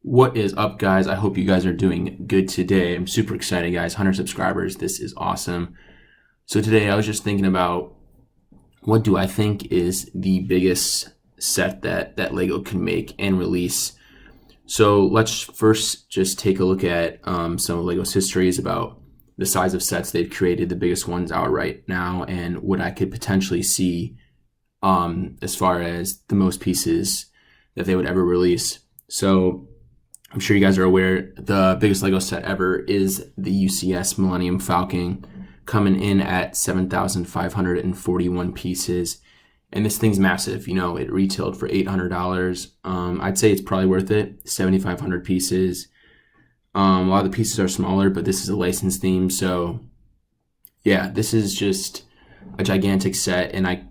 What is up, guys? I hope you guys are doing good today. I'm super excited, guys. 100 subscribers. This is awesome. So today I was just thinking about what do I think is the biggest set that Lego can make and release. So let's first just take a look at some of Lego's histories about the size of sets they've created, the biggest ones out right now, and what I could potentially see as far as the most pieces that they would ever release. So I'm sure you guys are aware the biggest Lego set ever is the UCS Millennium Falcon, coming in at 7,541 pieces. And this thing's massive. You know, it retailed for $800. I'd say it's probably worth it. 7,500 pieces. A lot of the pieces are smaller, but this is a licensed theme. So, yeah, this is just a gigantic set. And I'd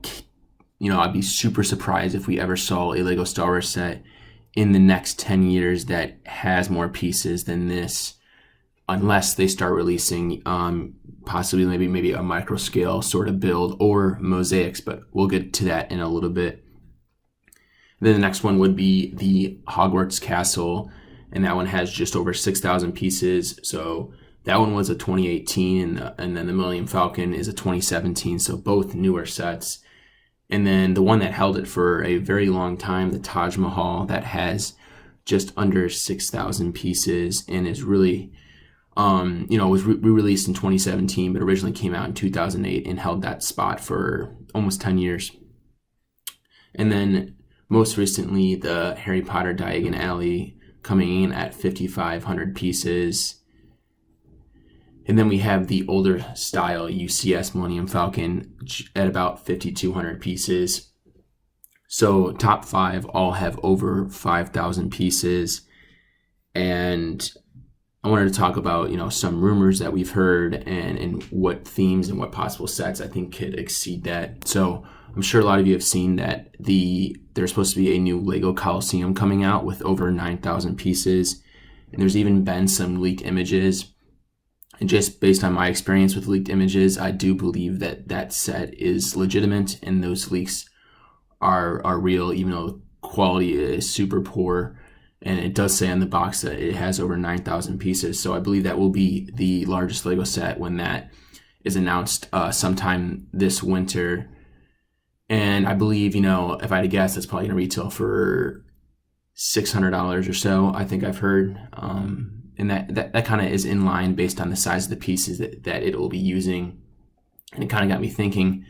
be super surprised if we ever saw a Lego Star Wars set in the next 10 years that has more pieces than this, unless they start releasing possibly maybe a micro scale sort of build or mosaics, but we'll get to that in a little bit. Then the next one would be the Hogwarts Castle, and that one has just over 6,000 pieces. So that one was a 2018, and then the Millennium Falcon is a 2017, so both newer sets. And then the one that held it for a very long time, the Taj Mahal, that has just under 6,000 pieces and is really, was re-released in 2017, but originally came out in 2008 and held that spot for almost 10 years. And then most recently, the Harry Potter Diagon Alley coming in at 5,500 pieces. And then we have the older style UCS Millennium Falcon at about 5,200 pieces. So top five all have over 5,000 pieces. And I wanted to talk about, some rumors that we've heard and what themes and what possible sets I think could exceed that. So I'm sure a lot of you have seen that there's supposed to be a new Lego Coliseum coming out with over 9,000 pieces. And there's even been some leaked images. And just based on my experience with leaked images, I do believe that set is legitimate and those leaks are real, even though quality is super poor. And it does say on the box that it has over 9,000 pieces. So I believe that will be the largest Lego set when that is announced sometime this winter. And I believe, if I had to guess, it's probably going to retail for $600 or so, I think I've heard. And that kind of is in line based on the size of the pieces that it will be using. And it kind of got me thinking,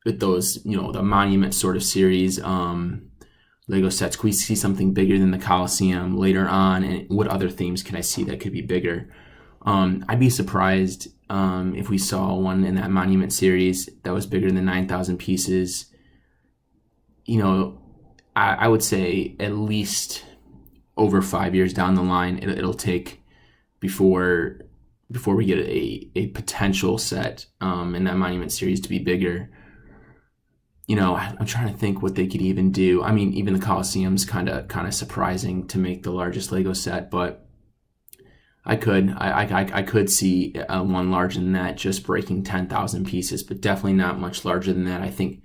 with those, the Monument sort of series, Lego sets, could we see something bigger than the Coliseum later on? And what other themes can I see that could be bigger? I'd be surprised if we saw one in that Monument series that was bigger than 9,000 pieces. I would say at least over 5 years down the line, it'll take before we get a potential set in that Monument series to be bigger. I'm trying to think what they could even do. I mean, even the Coliseum's kind of surprising to make the largest Lego set, but I could see one larger than that, just breaking 10,000 pieces, but definitely not much larger than that. I think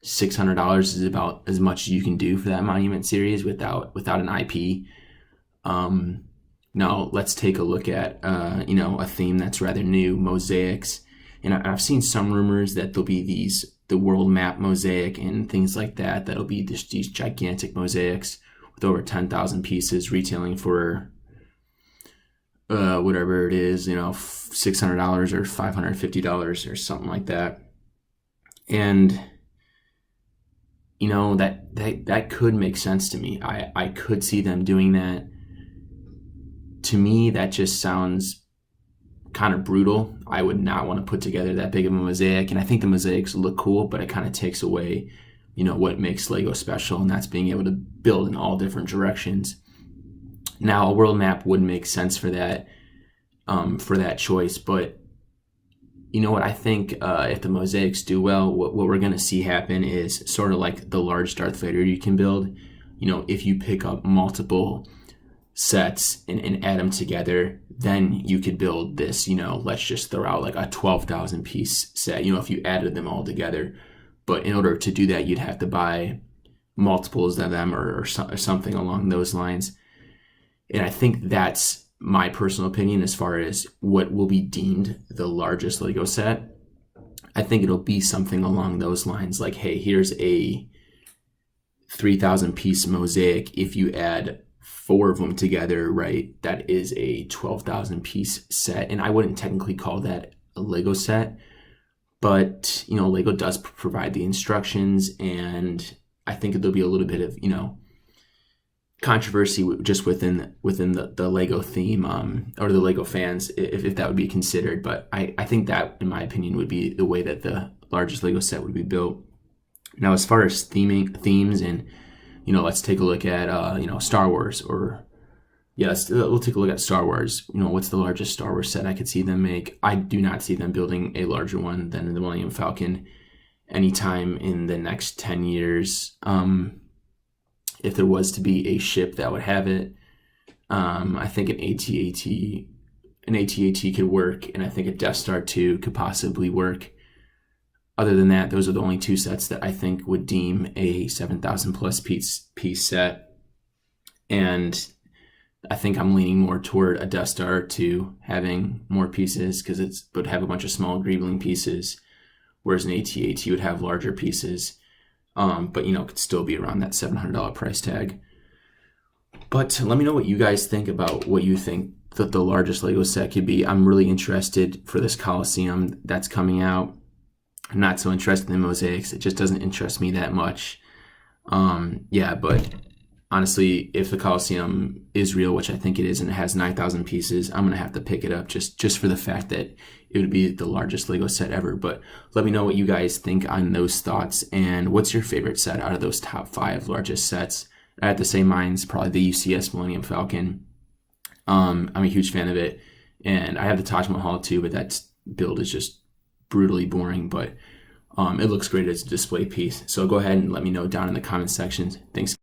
$600 is about as much as you can do for that Monument series without an IP. Now let's take a look at a theme that's rather new, mosaics. And I've seen some rumors that there'll be the world map mosaic and things like that. That'll be these gigantic mosaics with over 10,000 pieces, retailing for whatever it is, $600 or $550 or something like that. And that could make sense to me. I could see them doing that. To me, that just sounds kind of brutal. I would not want to put together that big of a mosaic. And I think the mosaics look cool, but it kind of takes away, what makes Lego special, and that's being able to build in all different directions. Now, a world map would make sense for that choice, but what I think if the mosaics do well, what we're going to see happen is sort of like the large Darth Vader you can build. If you pick up multiple sets and add them together, then you could build this, let's just throw out like a 12,000 piece set, if you added them all together. But in order to do that, you'd have to buy multiples of them or something along those lines. And I think that's my personal opinion as far as what will be deemed the largest Lego set. I think it'll be something along those lines, like, hey, here's a 3,000 piece mosaic. If you add 4 of them together, right, that is a 12,000 piece set. And I wouldn't technically call that a Lego set, but, you know, Lego does provide the instructions, and I think there'll be a little bit of, you know, controversy just within the Lego theme, or the Lego fans, if that would be considered. But I think that, in my opinion, would be the way that the largest Lego set would be built. Now, as far as themes, and, you know, let's take a look at, you know, Star Wars, or we'll take a look at Star Wars. You know, what's the largest Star Wars set I could see them make? I do not see them building a larger one than the Millennium Falcon anytime in the next 10 years. If there was to be a ship that would have it, I think an AT-AT could work, and I think a Death Star 2 could possibly work. Other than that, those are the only 2 sets that I think would deem a 7,000 plus piece set. And I think I'm leaning more toward a Death Star 2 having more pieces, because it would have a bunch of small greebling pieces, whereas an AT-AT would have larger pieces. But, you know, could still be around that $700 price tag. But let me know what you guys think about what you think that the largest Lego set could be. I'm really interested for this Coliseum that's coming out. I'm not so interested in mosaics. It just doesn't interest me that much. But honestly, if the Coliseum is real, which I think it is, and it has 9,000 pieces, I'm going to have to pick it up just for the fact that it would be the largest Lego set ever. But let me know what you guys think on those thoughts, and what's your favorite set out of those top 5 largest sets. I have to say mine's probably the UCS Millennium Falcon. I'm a huge fan of it, and I have the Taj Mahal too, but that build is just brutally boring, but it looks great as a display piece. So go ahead and let me know down in the comment section. Thanks.